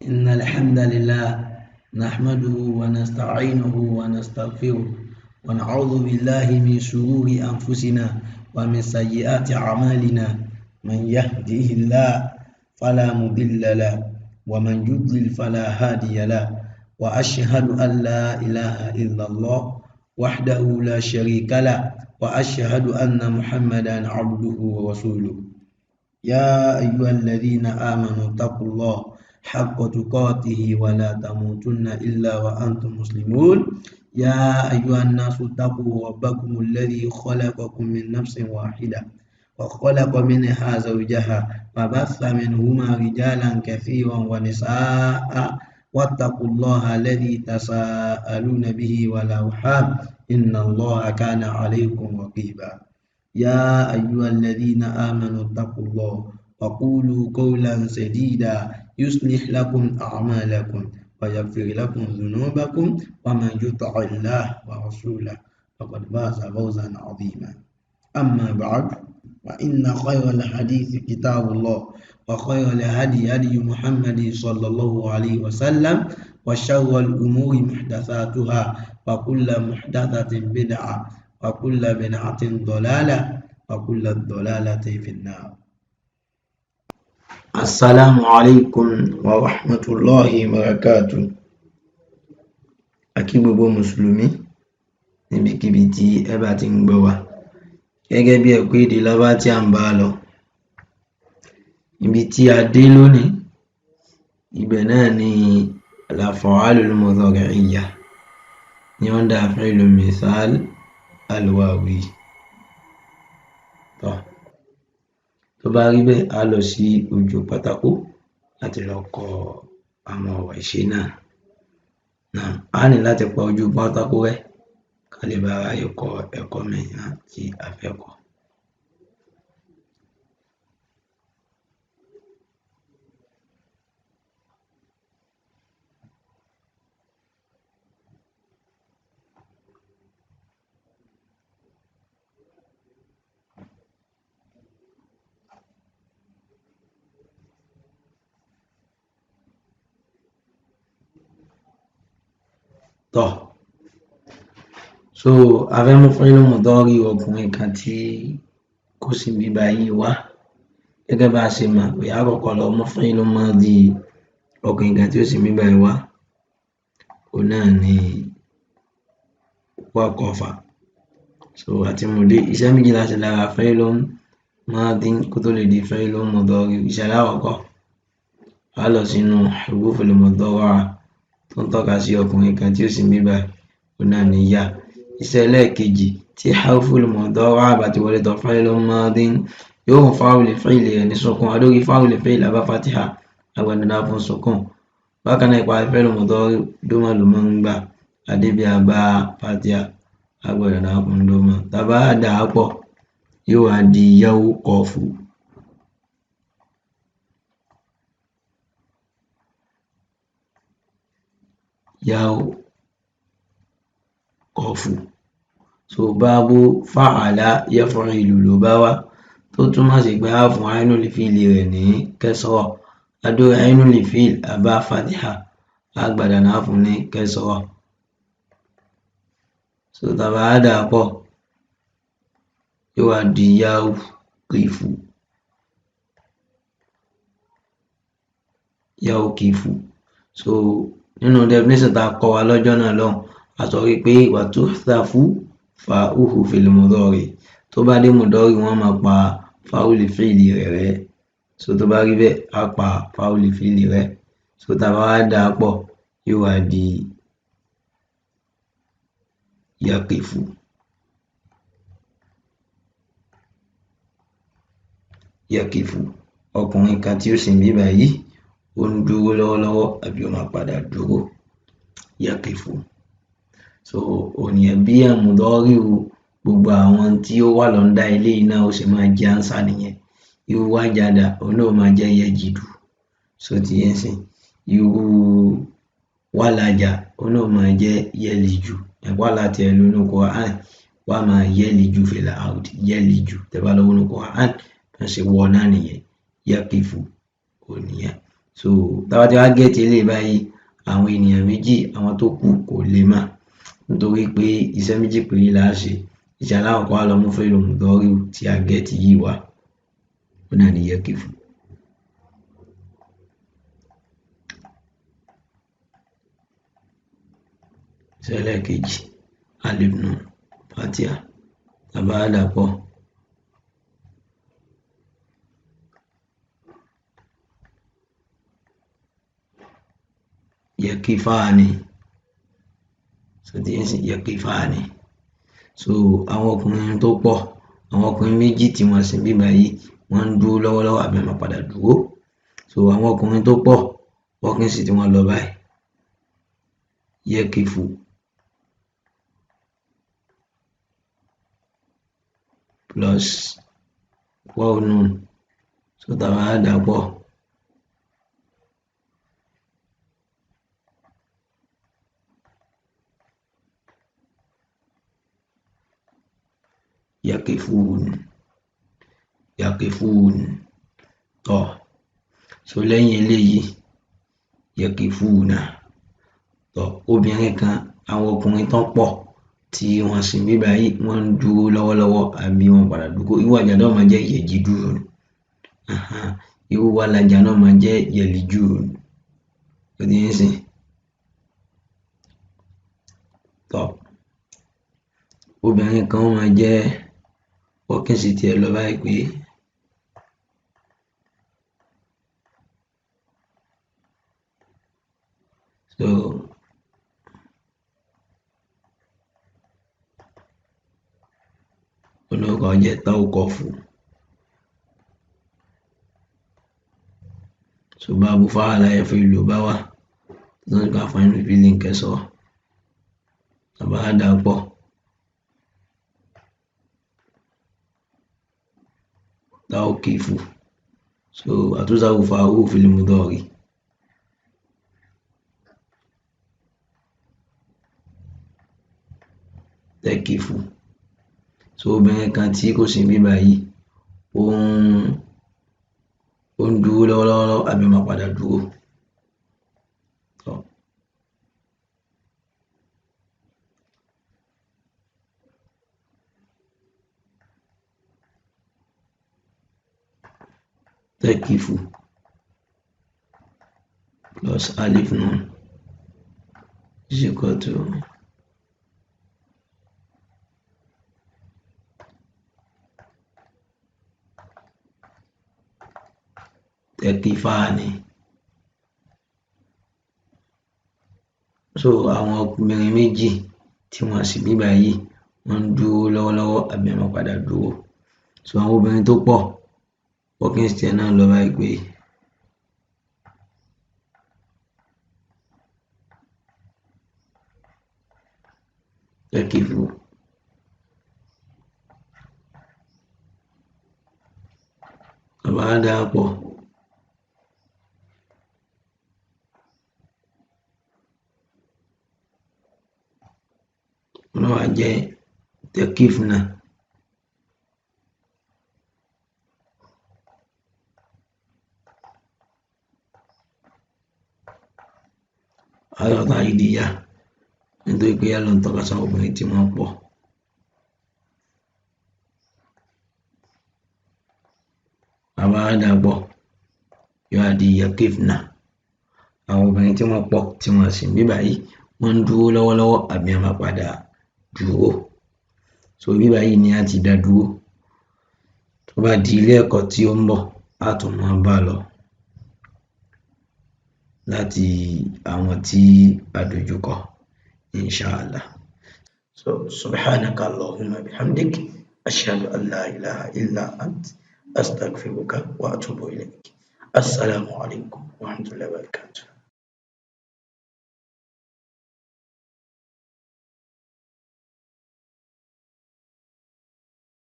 إن الحمد لله نحمده ونستعينه ونستغفره ونعوذ بالله من شرور أنفسنا ومن سيئات أعمالنا من يهده الله فلا مضل له ومن يضلل فلا هادي له وأشهد أن لا إله إلا الله وحده لا شريك له وأشهد أن محمدا عبده ورسوله يا أيها الذين آمنوا اتقوا الله حق تقاته ولا تموتن إلا وأنتم مسلمون يا أيها الناس اتقوا ربكم الذي خلقكم من نفس واحدة وخلق منها زوجها وبث منهما رجالا كثيرا ونساء واتقوا الله الذي تساءلون به والأرحام إن الله كان عليكم رقيبا يا أيها الذين آمنوا اتقوا الله وقولوا قولا سديدا يصلح لكم أعمالكم ويغفر لكم ذنوبكم ومن يطع الله ورسوله فقد فاز فوزا عظيما أما بعد فإن خير الحديث كتاب الله وخير الهدي هدي محمد صلى الله عليه وسلم وشر الأمور محدثاتها وكل محدثة بدعة وكل بدعة ضلالة وكل ضلالة في النار. السلام عليكم ورحمة الله وبركاته. Akí gbogbo mùsùlùmí níbikíbi tí ẹ bá ti ń gbọ́ wa, gẹ́gẹ́ bí ẹ̀kọ́ èdè Lárúbáwá tí à ń bá lọ, ibi tí a dé lónìí, ibẹ̀ náà ni al-af'ālul mudhari'iyya ní under fi'lul mithāl al-wāwī. Tó bá rí bẹ́ẹ̀, a lọ sí ojú pátákó láti lọ kọ àwọn ọ̀rọ̀ ìṣe náà. A ní láti pa ojú pátákó rẹ́ ká lè bá ráyè kọ ẹ̀kọ́ mìíràn tí a fẹ́ kọ́. So a fẹ́ mú fi'lu mudari ọkùnrin kan tí kò sí bíbá yìí wá, gẹ́gẹ́ bá a ṣe mọ̀ pé a kọ́kọ́ lọ mú fi'lu madi ọkùnrin kan tí ó sì bíbá yìí wá, òun náà ni waqafa. So àti mùdé iṣẹ́ méjì láti lára fi'lu madi kó tó lè di fi'lu mudari. Iṣẹ́ alákọ̀ọ́kọ́, a lọ sínú huruful mudawwara tó ń tọ́ka sí ọkùnrin kan tí ó sì bíbá òun náà ni yá. Iṣẹ́ ẹlẹ́ẹ̀kejì, tí harful mudawwara bá ti wọlé tọ̀ fi'lu madi yóò fún fáwọlì fi'li rẹ̀ ní sukun, adórí fáwọlì fi'li àbá fatiha agbẹ̀dọ̀dá fún sukun. Bákan náà ìparí fi'lu mudari dómà ló máa ń gbà, adébí àbá fatiha agbẹ̀dọ̀dá fún dómà. Tàbá dà á pọ̀ yóò wá di yawqafu. Yawqafu. So báàbù fa'ala yaf'ilu ló bá wá, tó túmọ̀ sí pé a fún ainul fi'li rẹ̀ ní kasra, adórí ainul fi'li àbá fatiha agbẹ̀dọ̀dá fún ní kasra. So tàbá dà á pọ̀ yóò wá di yawqifu. Yawqifu. So nínú definition tá a kọ́ wa lọ́jọ́ náà lọ́hùn, a sọ wípé wa tuhthafu fa'uhu fil mudari, tó bá dé mudari wọ́n máa pa fáwọlì fi'li rẹ̀ rẹ́. So tó bá rí bẹ́ẹ̀, a pa fáwọlì fi'li rẹ̀. So tàbá dà á pọ̀ yóò wá di yaqifu. Yaqifu, ọkùnrin kan tí ó sì ń bíbá yìí ó ń dúró lọ́wọ́lọ́wọ́ àbí ó máa padà dúró. Yaqifu. So ònìyàn bí mudari gbogbo àwọn tí ó wà lọ́ndà eléyìí náà ó sì máa jẹ́ ánsà nìyẹn. Irú wajada òun náà máa jẹ́ yajidu. So ti yẹn sìn. Irú walaja òun náà máa jẹ́ yaliju. Ẹ̀pọ̀ láti ẹ̀ lónú Qur'an wà máa yaliju fil ardi, yaliju. Tẹ́ bá lọ́wọ́ nínú Qur'an wọ́n ṣe wọ náà nìyẹn. Yaqifu ònìyàn. So táwa ti wá gẹ́ẹ̀tì eléyìí báyìí, àwọn ènìyàn méjì àwọn tó kù kò lè mà, nítorí pé iṣẹ́ méjì péré là á ṣe. Iṣẹ́ alákọ̀ọ́kọ́ á lọ mú fi'lu mudari tí a gẹ́ẹ̀tì yìí wá, òun náà ni yaqifu. Iṣẹ́ ẹlẹ́ẹ̀kejì alif nun fatiha, tá bá dà pọ̀ yaqifani, yaqifani. So àwọn ọkùnrin tó pọ̀, àwọn ọkùnrin méjì tí wọ́n sì ń bí báyìí wọ́n ń dúró lọ́wọ́lọ́wọ́ àbí wọ́n máa padà dúró. So àwọn ọkùnrin tó pọ̀ walking sí tí wọ́n lọ báyìí yaqifu plus waw nun, so tá bá dà pọ̀ yaqifun, yaqifun tọ̀. So lẹ́yìn eléyìí yaqifuna tọ̀, obìnrin kan, àwọn ọkùnrin tán pọ̀ tí wọ́n sì ń bí báyìí wọ́n ń dúró lọ́wọ́lọ́wọ́ àbí wọ́n padà dúró. Irú àjà náà máa jẹ́ yajidun, irú wàlájà náà máa jẹ́ yalijun. Ó ti ń sìn tọ̀, obìnrin kan ó máa jẹ́ walking sí tiẹ̀ lọ báyìí pé so olórúkọ jẹ́ tawqafu. So báàbù fa'ala yaf'ulu bá wà tó ń ká fún ẹnu feeling kẹsọ̀, tá bá dà pọ̀ tawqifu, so àtúnṣàwò fa'u fil mudari. Taqifu, so obìnrin kan tí kò sí bí báyìí ó ń dúró lọ́wọ́lọ́wọ́ àbí ó máa padà dúró. Taqifu plus alif nun is equal to taqifani. So àwọn obìnrin méjì tí wọ́n sì bí báyìí wọ́n ń dúró lọ́wọ́lọ́wọ́ àbí wọ́n padà dúró. So àwọn obìnrin tó pọ̀ walking stick náà lọ báyìí pé taqifu tá bá dà pọ̀ náà wá jẹ́ taqifna. Ayọ̀tá ìdíyà nítorí pé yálò ń tọ́ka sáwọn obìnrin tí wọ́n pọ̀. Bàbá dà pọ̀ yóò á di yaqifna, àwọn obìnrin tí wọ́n pọ̀ tí wọ́n sì ń bí báyìí wọ́n ń dúró lọ́wọ́lọ́wọ́ àbí wọ́n máa padà dúró. So bí báyìí ni a ti dá dúró. Tó bá di ilé ẹ̀kọ́ tí ó ń bọ̀ á tún máa bá lọ láti àwọn tí a dojú kọ inshallah. So subhanaka Allahumma bihamdik ashhadu an la ilaha illa ant astaghfiruka wa atubu ilayk. Assalamu alaikum wa rahmatullahi wa barakatuh.